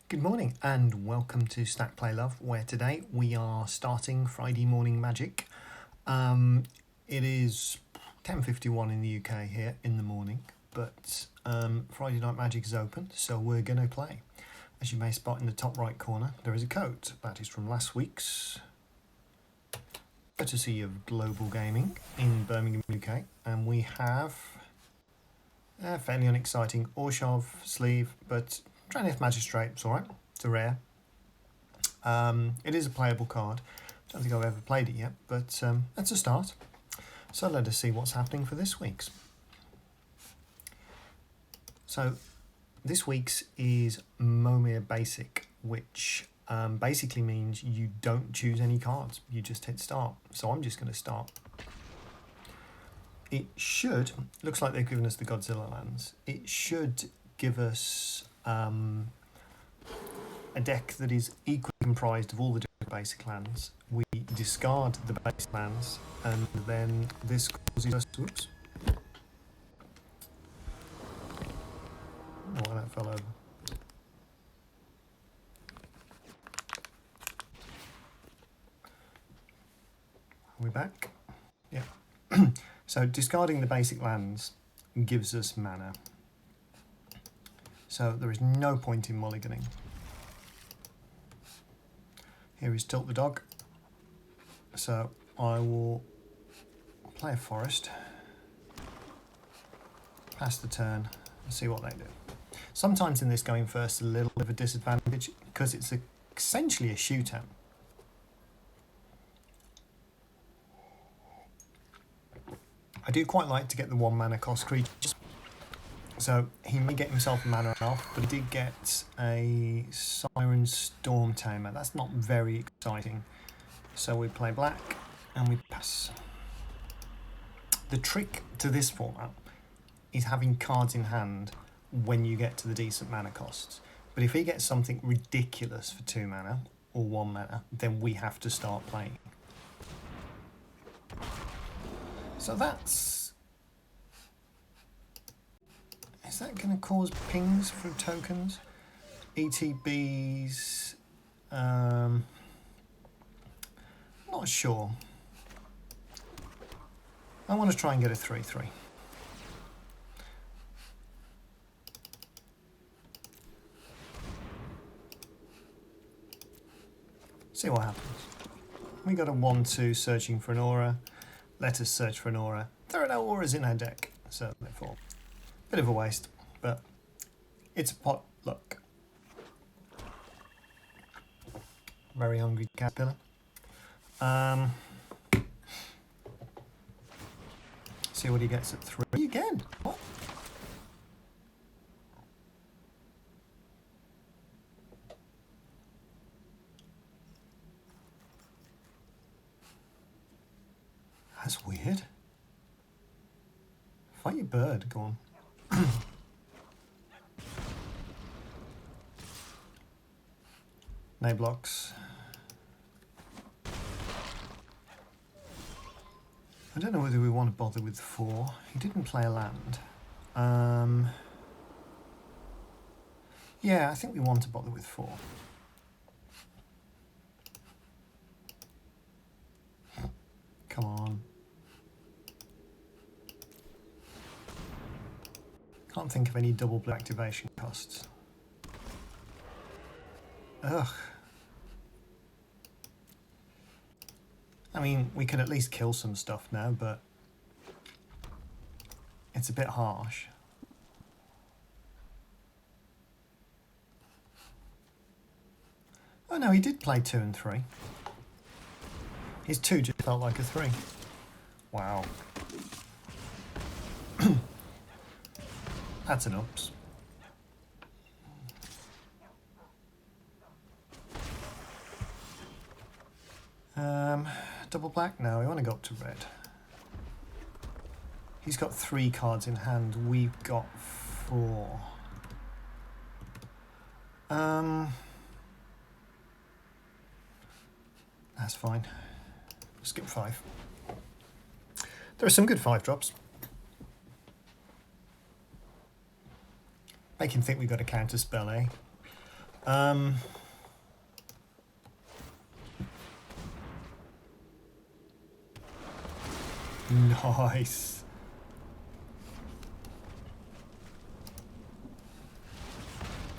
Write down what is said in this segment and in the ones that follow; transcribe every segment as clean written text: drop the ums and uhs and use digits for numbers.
Good morning and welcome to Stack Play Love, where today we are starting Friday Morning Magic. It is 10:51 in the UK here in the morning, but Friday Night Magic is open, so we're going to play. As you may spot in the top right corner, there is a code. That is from last week's courtesy of Global Gaming in Birmingham, UK, and we have a fairly unexciting Orshov sleeve, but Traneth Magistrate, it's alright, it's a rare. It is a playable card. Don't think I've ever played it yet, but that's a start. So let us see what's happening for this week's. So this week's is Momir Basic, which basically means you don't choose any cards, you just hit start. So I'm just going to start. It should, looks like they've given us the Godzilla lands, it should give us a deck that is equally comprised of all the different basic lands. We discard the basic lands, and then this causes us to... Oops. Oh, that fell over. Are we back? Yeah. So discarding the basic lands gives us mana. So there is no point in mulliganing. Here is Tilt the Dog. So I will play a forest, pass the turn, and see what they do. Sometimes in this going first a little bit of a disadvantage because it's essentially a shootout. I do quite like to get the 1 mana cost creatures. So he may get himself a mana off, but he did get a Siren Storm Tamer. That's not very exciting. So we play black and we pass. The trick to this format is having cards in hand when you get to the decent mana costs. But if he gets something ridiculous for 2 mana or 1 mana, then we have to start playing. So that's... Is that going to cause pings from tokens? ETBs... not sure. I want to try and get a 3/3. See what happens. We got a 1/2 searching for an aura. Let us search for an aura. There are no auras in our deck, so therefore... Bit of a waste, but it's a pot luck. Very hungry caterpillar. See what he gets at 3 again. What? That's weird. Fight your bird, go on. No blocks. I don't know whether we want to bother with 4. He didn't play a land. Yeah, I think we want to bother with 4. Come on. Can't think of any double blue activation costs. Ugh. I mean, we could at least kill some stuff now, but it's a bit harsh. Oh no, he did play 2 and 3. His 2 just felt like a 3. Wow. That's an ups. Double black? No, we want to go up to red. He's got 3 cards in hand. We've got 4. That's fine. Skip 5. There are some good 5-drops. Make him think we've got a counter spell, eh? Nice.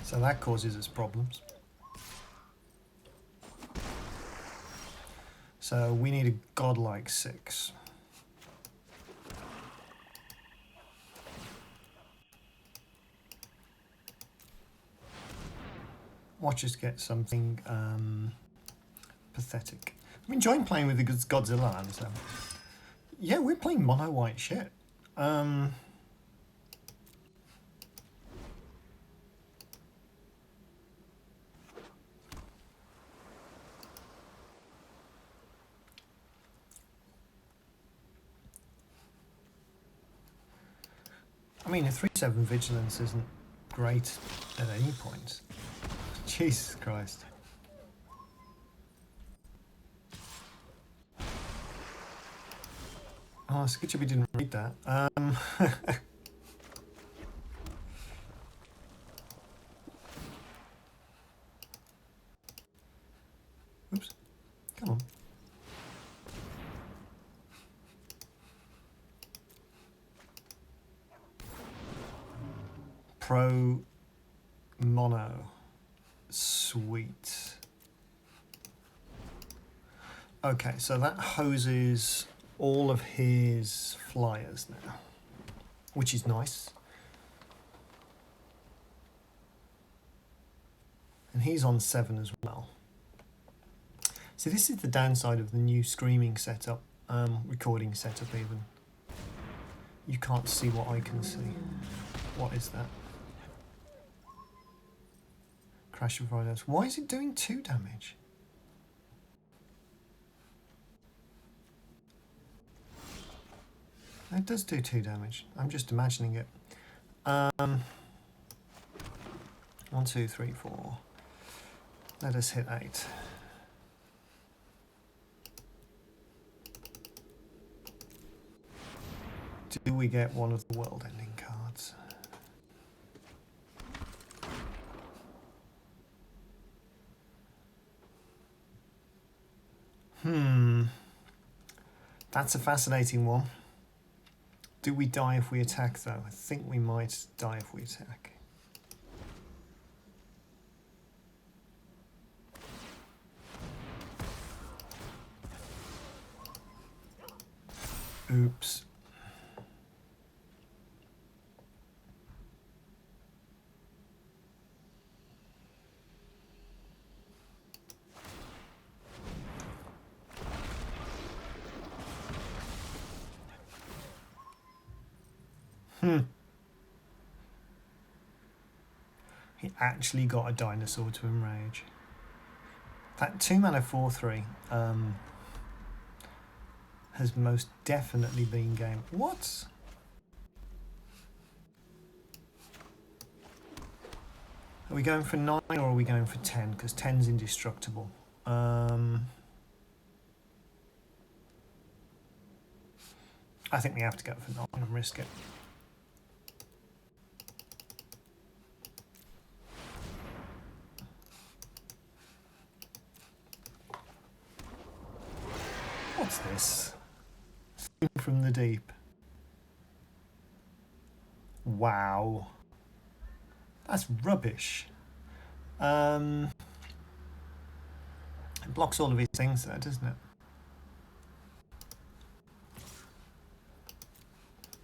So that causes us problems. So we need a godlike 6. Watch us get something pathetic. I'm enjoying playing with the Godzilla land, so yeah, we're playing mono white shit. I mean, a 3/7 vigilance isn't great at any point. Jesus Christ. Oh, it's a good job we didn't read that. Oops. Come on. Pro mono. Sweet. Okay, so that hoses all of his flyers now, which is nice. And he's on 7 as well. So this is the downside of the new streaming setup, recording setup even. You can't see what I can see. What is that? Crash of Rhinos. Why is it doing 2 damage? It does do 2 damage. I'm just imagining it. 1, 2, 3, 4. Let us hit 8. Do we get one of the world-ending cards? That's a fascinating one. Do we die if we attack, though? I think we might die if we attack. Oops. He actually got a dinosaur to enrage. That 2 mana 4/3 has most definitely been game. What? Are we going for 9 or are we going for 10? Because 10's indestructible. I think we have to go for 9 and risk it. What's this? From the deep. Wow. That's rubbish. It blocks all of his things there, doesn't it?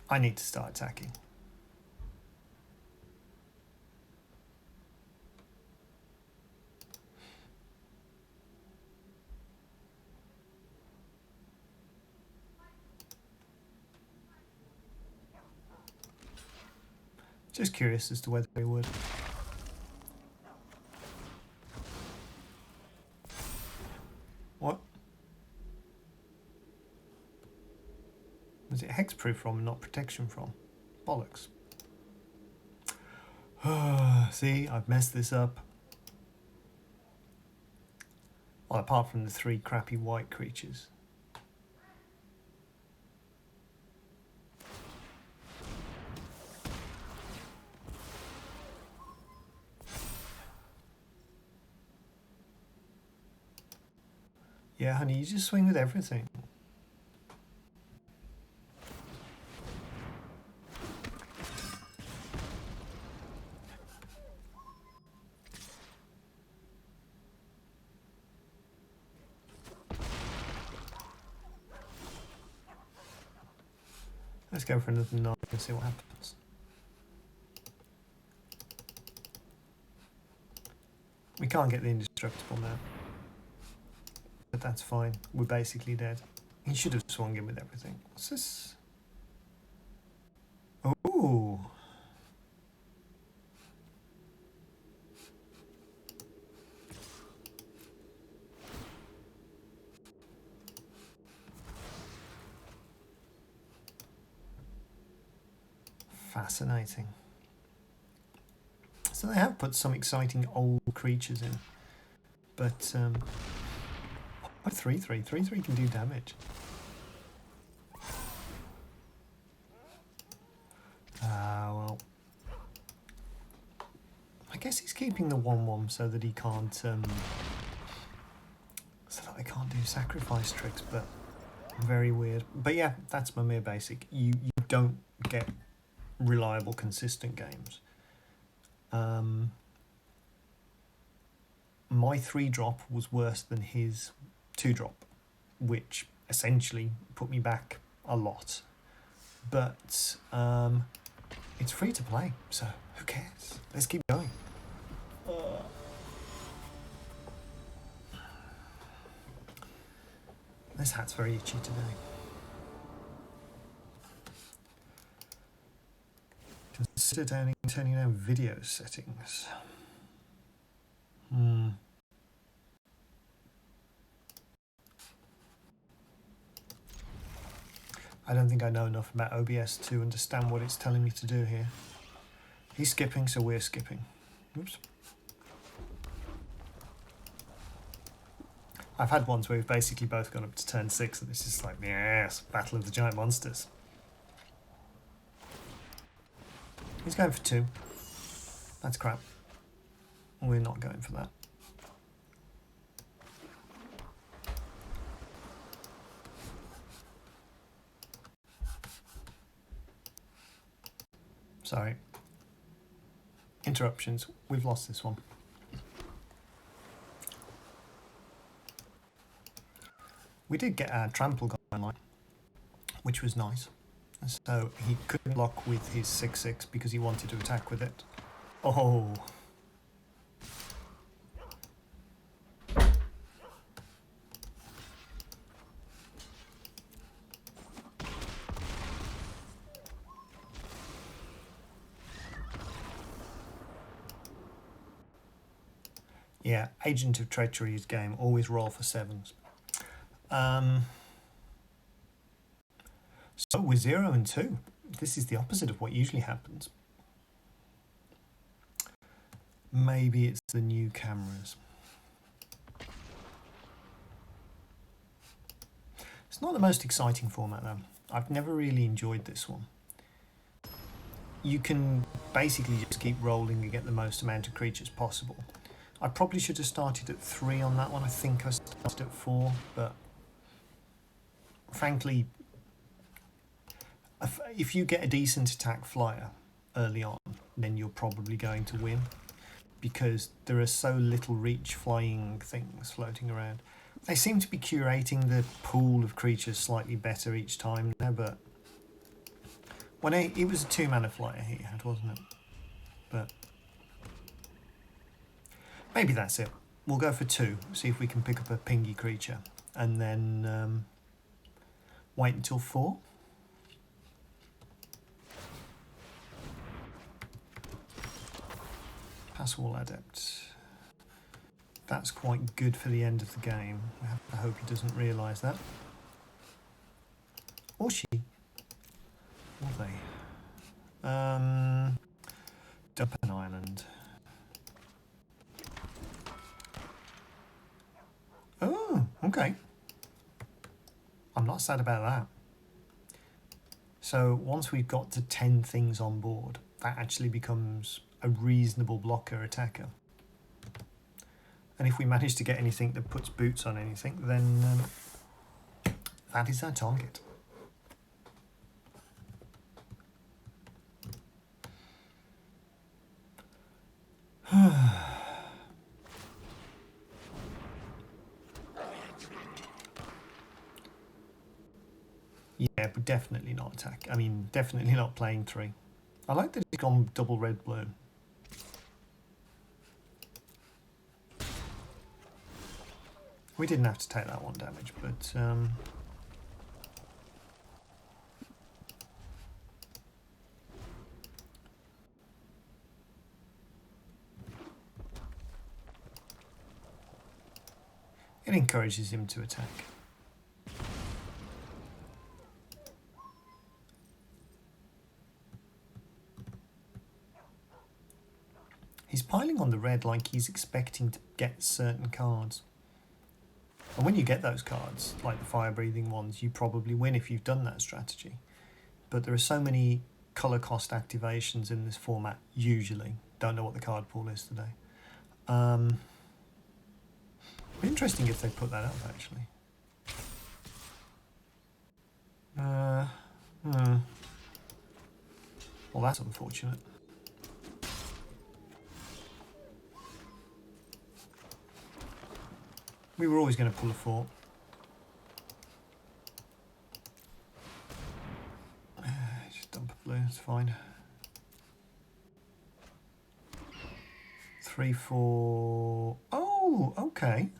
I need to start attacking. Just curious as to whether he would. What? Was it hexproof from, not protection from? Bollocks. See, I've messed this up. Well, apart from the 3 crappy white creatures. Yeah, honey, you just swing with everything. Let's go for another 9 and see what happens. We can't get the indestructible now. But that's fine. We're basically dead. He should have swung in with everything. What's this? Ooh. Fascinating. So they have put some exciting old creatures in. But 3/3. 3/3 can do damage. Well. I guess he's keeping the 1/1 so that he can't so that I can't do sacrifice tricks, but very weird. But yeah, that's Momir basic. You don't get reliable, consistent games. My 3-drop was worse than his 2-drop, which essentially put me back a lot. But it's free to play, so who cares? Let's keep going. This hat's very itchy today. Consider turning down video settings. I don't think I know enough about OBS to understand what it's telling me to do here. He's skipping, so we're skipping. Oops. I've had ones where we've basically both gone up to turn 6 and it's just like, yes, Battle of the Giant Monsters. He's going for 2. That's crap. We're not going for that. Sorry. Interruptions. We've lost this one. We did get our trample guy online, which was nice. So he couldn't block with his 6/6 because he wanted to attack with it. Oh. Yeah, Agent of Treachery's game, always roll for 7s. So we're 0 and 2. This is the opposite of what usually happens. Maybe it's the new cameras. It's not the most exciting format though. I've never really enjoyed this one. You can basically just keep rolling and get the most amount of creatures possible. I probably should have started at 3 on that one. I think I started at 4, but frankly, if you get a decent attack flyer early on, then you're probably going to win because there are so little reach flying things floating around. They seem to be curating the pool of creatures slightly better each time now, but when it was a 2-mana flyer he had, wasn't it? But maybe that's it. We'll go for 2, see if we can pick up a pingy creature, and then wait until 4. Pass Wall Adept. That's quite good for the end of the game. I hope he doesn't realise that. Or she. Or they. Dump an island. Oh, okay. I'm not sad about that. So once we've got to 10 things on board, that actually becomes a reasonable blocker attacker. And if we manage to get anything that puts boots on anything, then that is our target. Yeah, but definitely not attack. I mean, definitely not playing 3. I like that it's gone double red-blue. We didn't have to take that 1 damage, but... it encourages him to attack. He's piling on the red like he's expecting to get certain cards. And when you get those cards, like the fire-breathing ones, you probably win if you've done that strategy. But there are so many colour cost activations in this format, usually. Don't know what the card pool is today. Interesting if they put that up, actually. Well, that's unfortunate. We were always going to pull a 4. Just dump a blue, it's fine. 3, 4... Oh, okay.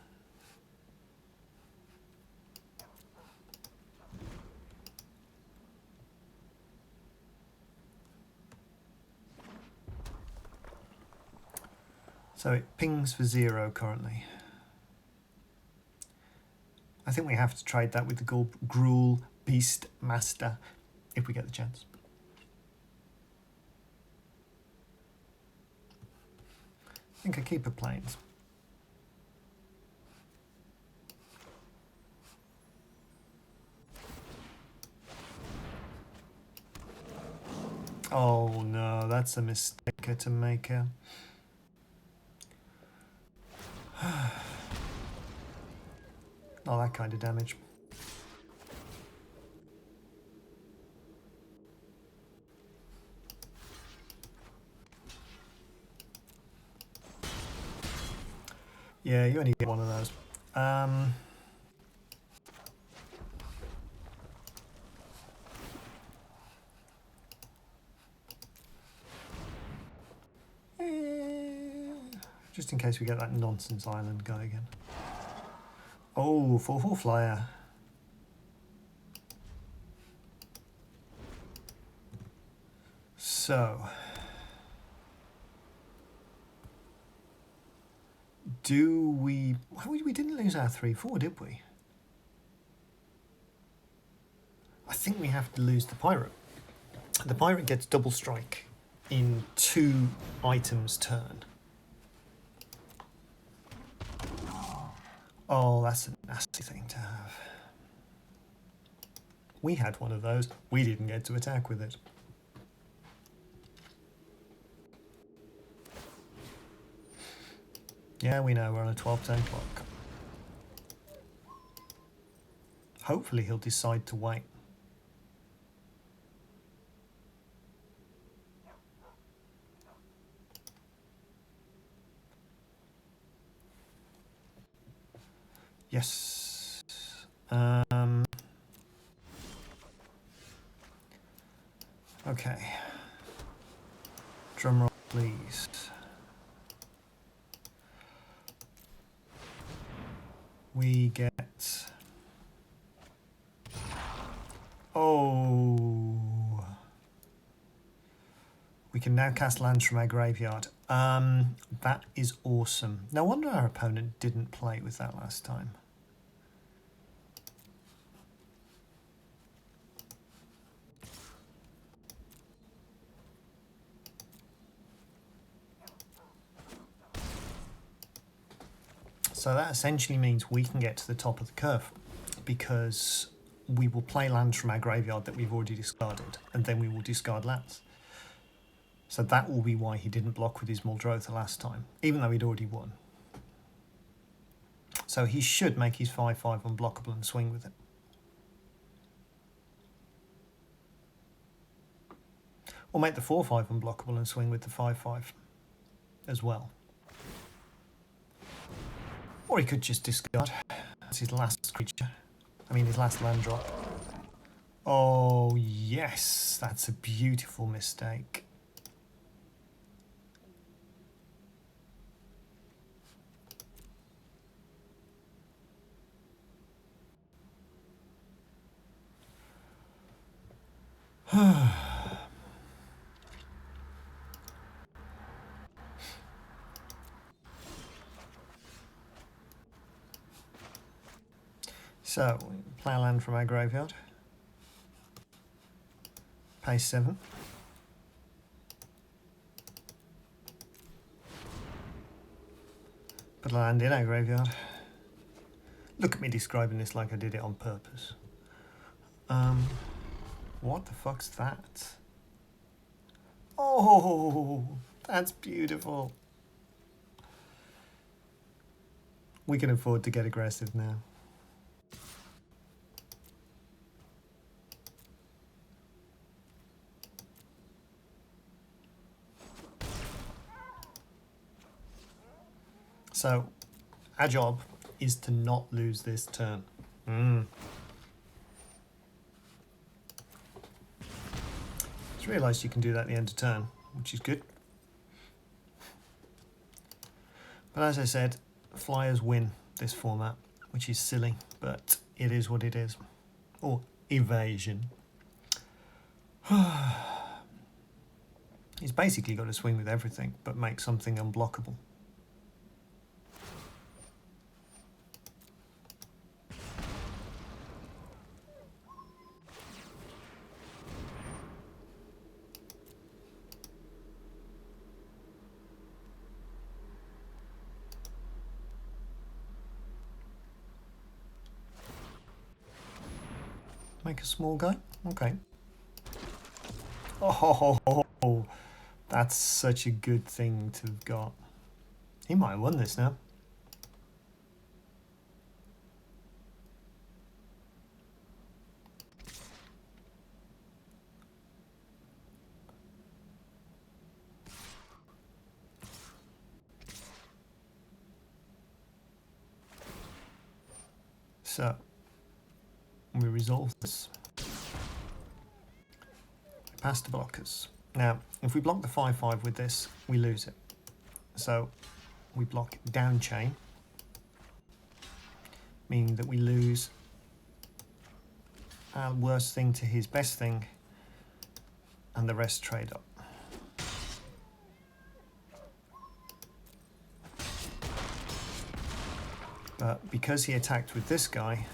So it pings for 0 currently. I think we have to trade that with the Gruul Beast Master if we get the chance. I think I keep it plains. Oh no, that's a mistake to make. Not that kind of damage. Yeah, you only get one of those. Just in case we get that nonsense island guy again. Oh, 4/4 flyer. So, do we... We didn't lose our 3/4, did we? I think we have to lose the pirate. The pirate gets double strike in 2 items turn. Oh, that's a nasty thing to have. We had one of those. We didn't get to attack with it. Yeah, we know, we're on a 12-turn clock. Hopefully he'll decide to wait. Yes. Okay. Drum roll, please. We get... Oh. We can now cast lands from our graveyard. That is awesome. No wonder our opponent didn't play with that last time. So that essentially means we can get to the top of the curve because we will play lands from our graveyard that we've already discarded, and then we will discard lands. So that will be why he didn't block with his Muldrotha last time, even though he'd already won. So he should make his 5/5 unblockable and swing with it. Or make the 4/5 unblockable and swing with the 5/5 as well. Or he could just discard. That's his last creature. I mean his last land drop. Oh yes, that's a beautiful mistake. So, play a land from our graveyard. Pay 7. Put a land in our graveyard. Look at me describing this like I did it on purpose. What the fuck's that? Oh, that's beautiful. We can afford to get aggressive now. So, our job is to not lose this turn. Just realised you can do that at the end of turn, which is good. But as I said, flyers win this format, which is silly, but it is what it is. Or evasion. He's basically got to swing with everything, but make something unblockable. Make a small guy? Okay. Oh, that's such a good thing to have got. He might have won this now. So, we resolve this. Past the blockers. Now, if we block the 5/5 with this, we lose it. So, we block down chain, meaning that we lose our worst thing to his best thing, and the rest trade up. But because he attacked with this guy,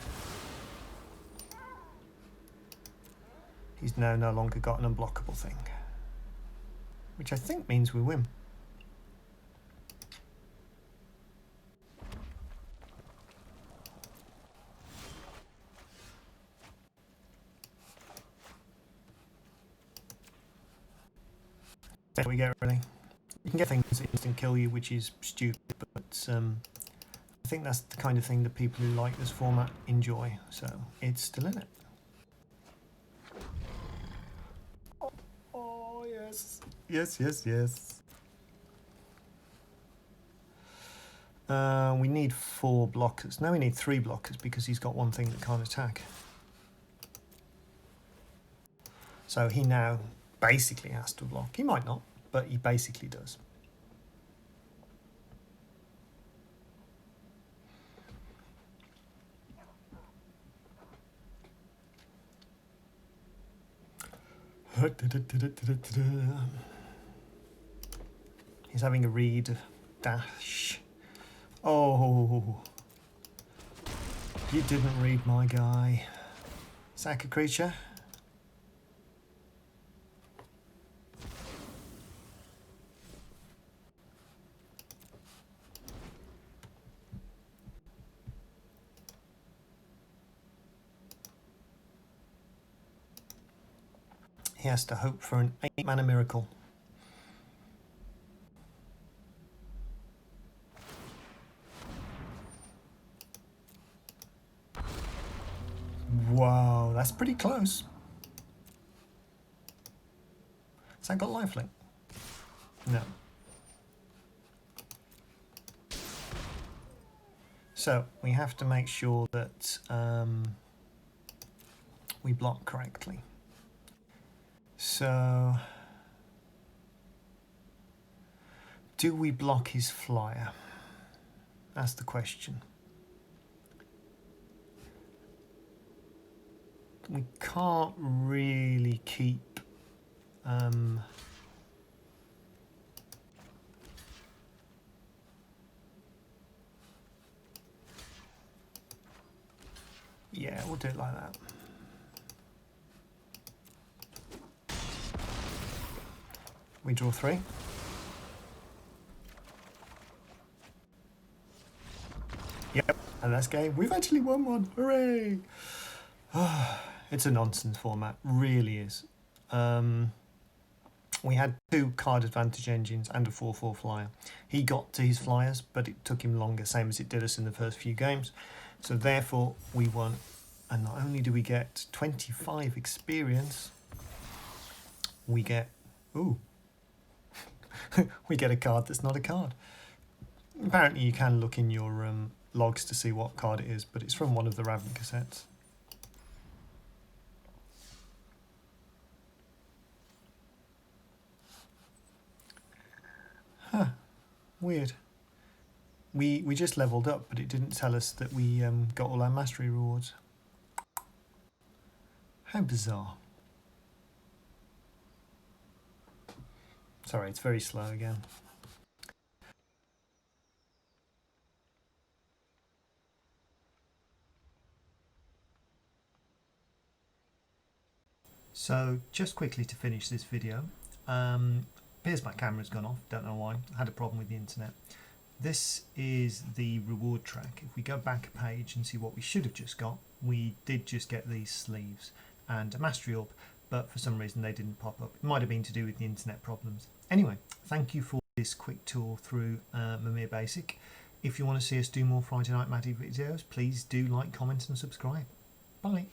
he's now no longer got an unblockable thing, which I think means we win. There we go, really. You can get things that instant kill you, which is stupid, but I think that's the kind of thing that people who like this format enjoy, so it's still in it. Oh, yes. Yes. We need 4 blockers. No, we need 3 blockers because he's got one thing that can't attack. So he now basically has to block. He might not, but he basically does. He's having a read dash. Oh, you didn't read my guy. Sack a creature. He has to hope for an 8-mana miracle. that's pretty close. Has that got lifelink? No. So we have to make sure that we block correctly. So, do we block his flyer? That's the question. We can't really keep yeah, we'll do it like that. We draw 3. Yep, and that's game. We've actually won one. Hooray! It's a nonsense format, really is. We had 2 card advantage engines and a 4/4 flyer. He got to his flyers, but it took him longer, same as it did us in the first few games. So therefore, we won. And not only do we get 25 experience, we get... Ooh. we get a card that's not a card. Apparently you can look in your logs to see what card it is, but it's from one of the Raven cassettes. Huh, weird. We just leveled up, but it didn't tell us that we got all our mastery rewards. How bizarre. Sorry, it's very slow again. So just quickly to finish this video, appears my camera's gone off, don't know why, I had a problem with the internet. This is the reward track. If we go back a page and see what we should have just got, we did just get these sleeves and a mastery orb, but for some reason they didn't pop up. It might have been to do with the internet problems. Anyway, thank you for this quick tour through Momir Basic. If you want to see us do more Friday Night Maddie videos, please do like, comment and subscribe. Bye.